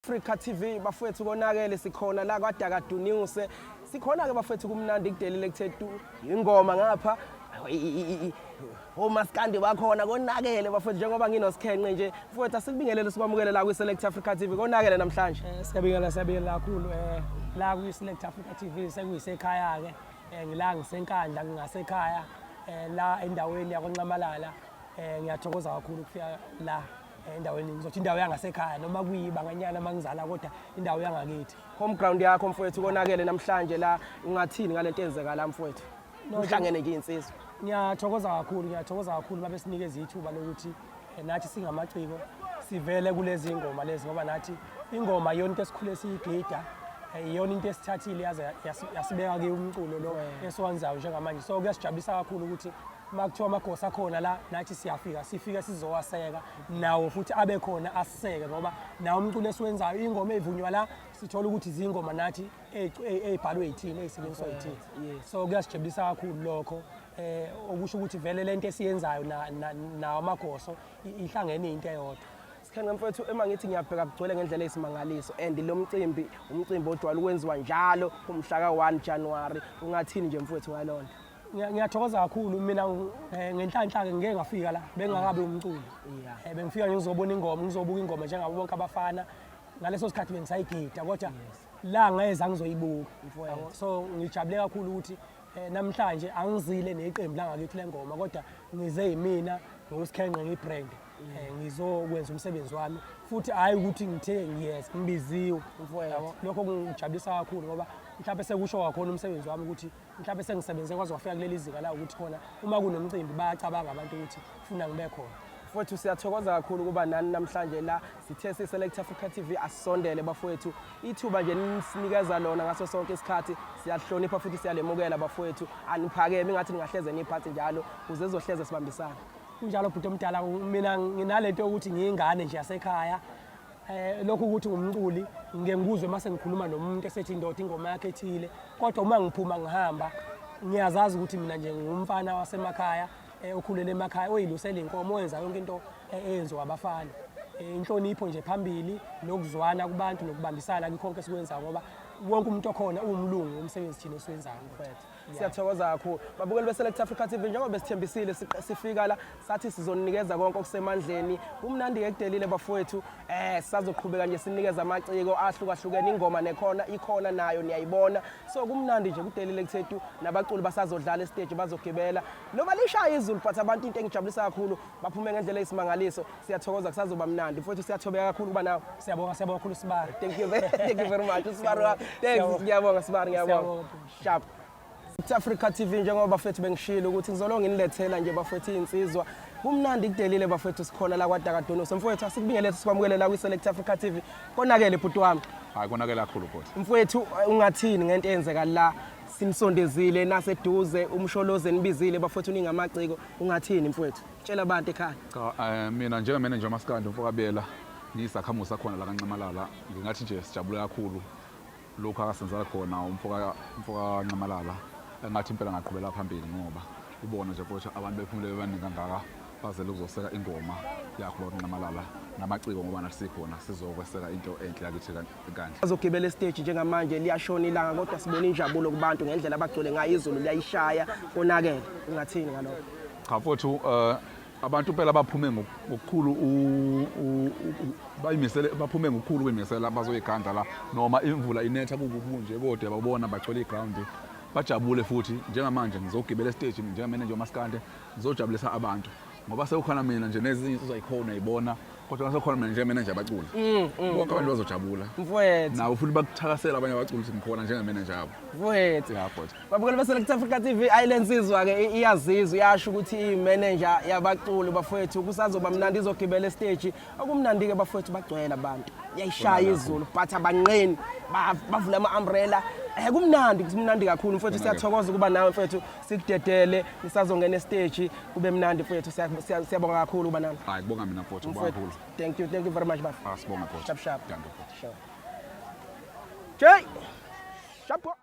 Africa TV bafethu konakele sikhona la kwaDakadunuse sikhona ke bafethu kumnandi kudelile kuthethu ingoma ngapha kaMaskandi bakhona konakele bafethu njengoba nginoSkhengqe nje mfowethu asikubingelele sikwamukele la kwiSelect Africa TV konakele namhlanje siyabingelela kakhulu la kwiSelect Africa TV sekuyisekhaya ke ngila ngisenkandla ngingasekhaya la endaweni yakwaNcamalala ngiyathokoza kakhulu ukufika la endaweni ngizothi indawo yangasekhaya noma kuyibanganyana mangizala kodwa indawo yangakithi home ground yakho mfowethu konakele namhlanje la ungathini ngalento enzeka la mfowethu uhlangene nje insizwa ngiyathokoza kakhulu babe sinikeza ithuba lokuthi nathi singamaciko sivele kulezi ingoma lezi ngoba nathi ingoma yona into esikhule siyigida iyona into esithathile yaze yasibeka ke umculo lo esiwenzayo njengamanje so kuyasijabulisa kakhulu ukuthi makuthiwa amagosa akhona la nathi sifika sizowaseka nawo futhi abe khona asiseke ngoba nawo umculo esiwenzayo ingoma evunywa la sithola ukuthi izingoma nathi ezibhalwe yithini ezisebenziswa yithini so kuyasijabulisa kakhulu lokho okusho ukuthi vele lento esiyenzayo nawo amagoso ihlangene into eyodwa Skhengqe mfowethu ngithi ngiyabheka kugcwele ngendlela esimangaliso and lo umcimbi odwala ukwenziwa njalo umhla ka1 January ungathini nje mfowethu ngalona ngiyathokoza kakhulu mina ngenhlanhla ke ngeke ngafika la bengakabe umculo bengifika nje ngizobona ingoma ngizobuka ingoma njengabo bonke abafana ngaleso sikhathi bengisayigida kodwa la ngeze ngizoyibuka so ngijabule kakhulu ukuthi namhlanje angizile neqembu langakithi lengoma kodwa ngize yimina ngoSkhengqe ngibrand ngizokwenza umsebenzi wami futhi hayi ukuthi ngithe ngibiziwe mfowethu lokho kungijabulisa kakhulu ngoba mhlawumbe sekusho kakhona umsebenzi wami ukuthi mhlawumbe sengisebenze kwaze wafika kuleli zinga la ukuthi khona uma kunomcimbi bayacabanga abantu ukuthi ufuna ngibe khona mfowethu siyathokoza kakhulu kuba nani namhlanje la sithe siSelect Africa TV asondele bafowethu ithuba nje nisinikeza lona ngaso sonke isikhathi siyahlonipha futhi siyalemukela bafowethu aniphakeme ngathi ningahleze niphathi njalo uze ezohleze sibambisana kunjalo bhuti omdala mina nginalento ukuthi ngiyingane nje yasekhaya lokho ukuthi ngumculi ngengikuzwe mase ngikhuluma nomuntu esethi indoda ingoma yakhe ethile kodwa uma ngiphuma ngihamba ngiyazazi ukuthi mina nje ngumfana wasemakhaya okhulele emakhaya oyilusela inkomo oyenza yonke into eyenziwa abafana inhlonipho nje phambili nokuzwana kubantu nokubambisana konke esikwenza ngoba wonke umuntu okhona umlungu umsebenzi thina esiwenzayo mfowethu siyathokoza kakhulu babukeli beSelect Africa TV njengoba besithembisile sifika la sathi sizonikeza konke okusemandleni umnandi ke kudelile bafowethu sisazoqhubeka nje sinikeza amaciko ahlukahlukene ingoma ikhona nayo niyayibona so kumnandi nje kudelile kuthethu nabaculi basazodlala estage bazogibela noma lishaya izulu but abantu into engijabulisa kakhulu baphume ngendlela esimangaliso siyathokoza kusazoba mnandi mfowethu siyathobeka kakhulu kuba nawe siyabonga kakhulu Sibari thank you very much Sibari thanks ngiyabonga Sibari ngiyabonga sharp Africa TV njengoba bafethu bengishilo ukuthi ngizolonga inilethela nje bafethu insizwa kumnandi kudelile bafethu sikhona la kwaDakadunuse mfowethu asikubingelele sikwamukele la kwiSelect Africa TV konakele bhuti wami hayi konakele kakhulu bhuti mfowethu ungathini ngento eyenzeka la sinisondezile naseduze umsholoze nibizile bafethu ningamaciko ungathini mfowethu tshela abantu ekhaya cha mina njengamanager kaMaskandi mfokabela ngiyisakhamuzi sakhona la kaNcamalala ngingathi nje sijabule kakhulu lokho akasenzela khona umfoka kaNcamalala engathi impela ngaqhubela phambili ngoba ubona nje futhi abantu bephumule bebaningi kangaka bazele ukuzoseka ingoma yakho kaNcamalala namaciko ngoba nathi sikhona sizokweseka into enhle yakithi kanje azogibela stage njengamanje liyashona ilanga kodwa sibona injabulo kubantu ngendlela abagcwele ngayo izulu liyayishaya konakele ungathini ngalokho cha futhi abantu phela baphume ngokukhulu bayimisele baphume ngokukhulu kwemisela bazoyiganda la noma imvula inetha kukunje kodwa babona bagcwele iground bajabule futhi njengamanje ngizogibela stage njengamanager kaMaskandi ngizojabulisa abantu ngoba sekukhona mina nje nezinye insizwa ikhona ibona kodwa sekhona mina njengamanager abaculi bonke abantu bazojabula mfowethu nawo futhi bakuthakasela abanye abaculi simkhona njengamanager abo mfowethu yafotho babukela beSelect Africa TV ayilensizwa ke iyazizwa iyasho ukuthi imanager yabaculi bafowethu kusazoba mnandi izogibela stage okumnandi ke bafowethu bagcwele abantu yayishaya izulu but abanqeni bavula ama-umbrella kumnandi kakhulu mfowethu siyathokoza ukuba nawe mfowethu sikudedele nisazongena estage kube mnandi mfowethu siyabonga kakhulu uba nami hayi kubonga mina mfowethu ngibonga kakhulu thank you very much bafowethu sibonga mfowethu sharp thank you sure Jay sharp